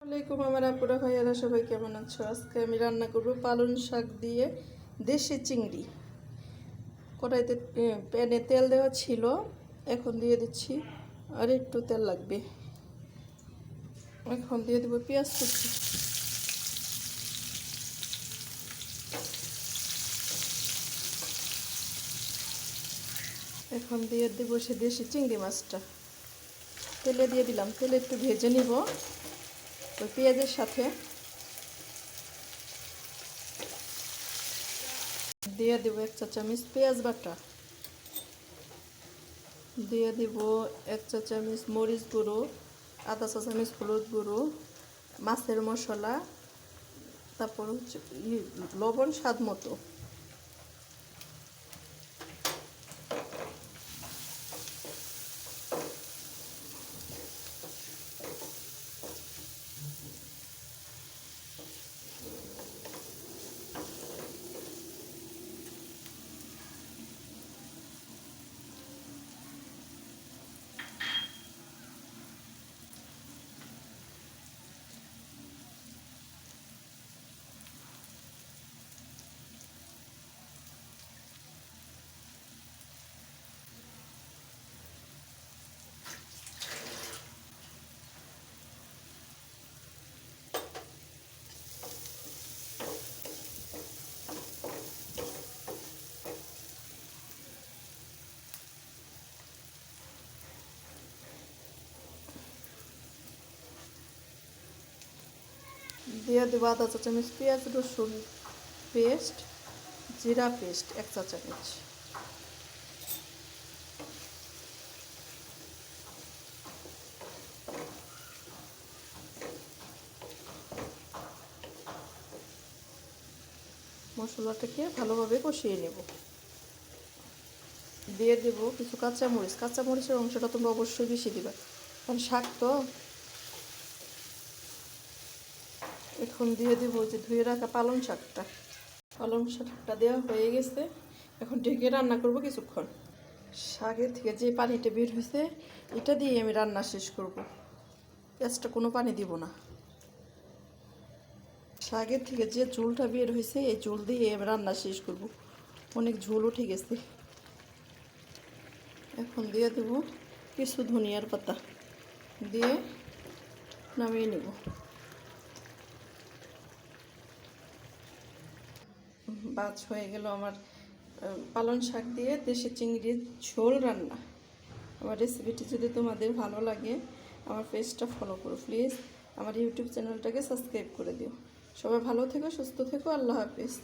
আসসালামাইকুম আমার আপুরা ভাইয়ারা সবাই কেমন আছো? আজকে আমি রান্না করব পালং শাক দিয়ে দেশি চিংড়ি। কড়াইতে প্যানে তেল দেওয়া ছিল, এখন দিয়ে দিচ্ছি। আর একটু তেল লাগবে। এখন দিয়ে দেবো পেঁয়াজ কুচি। এখন দিয়ে দেবো সে দেশি চিংড়ি মাছটা। তেলে দিয়ে দিলাম, তেলে একটু ভেজে নিব ওই পেঁয়াজের সাথে। দিয়ে দেবো 1 চা চামচ পেঁয়াজ বাটা, দিয়ে দিব 1 চা চামচ মরিচ গুঁড়ো, আধা চা চামচ হলুদ গুঁড়ো, মাছের মশলা, তারপর হচ্ছে লবণ স্বাদ মতো। দিয়ে দেবো আধা চা চামচ পেঁয়াজ রসুন পেস্ট, জিরা পেস্ট 1 চা চামচ। মশলাটাকে ভালোভাবে কষিয়ে নেব। দিয়ে দেবো কিছু কাঁচামরিচ। কাঁচামরিচের অংশটা তোমরা অবশ্যই বেশি দিবা, কারণ শাক তো। এখন দিয়ে দেবো যে ধুয়ে রাখা পালং শাকটা। পালং শাকটা দেওয়া হয়ে গেছে, এখন ঢেকে রান্না করব কিছুক্ষণ। শাকের থেকে যে পানিটা বের হয়েছে এটা দিয়ে আমি রান্না শেষ করব। পেঁয়াজটা কোনো পানি দিব না। শাকের থেকে যে ঝোলটা বের হয়েছে এই ঝোল দিয়ে আমি রান্না শেষ করব। অনেক ঝোল উঠে গেছে। এখন দিয়ে দেবো কিছু ধনিয়ার পাতা, দিয়ে নামিয়ে নেব। বাজ হয়ে গেল আমার পালং শাক দিয়ে দেশি চিংড়ির ঝোল রান্না। আমার রেসিপিটি যদি তোমাদের ভালো লাগে আমার পেজটা ফলো করো প্লিজ। আমার ইউটিউব চ্যানেলটাকে সাবস্ক্রাইব করে দিও। সবাই ভালো থেকো, সুস্থ থেকো। আল্লাহ হাফিজ।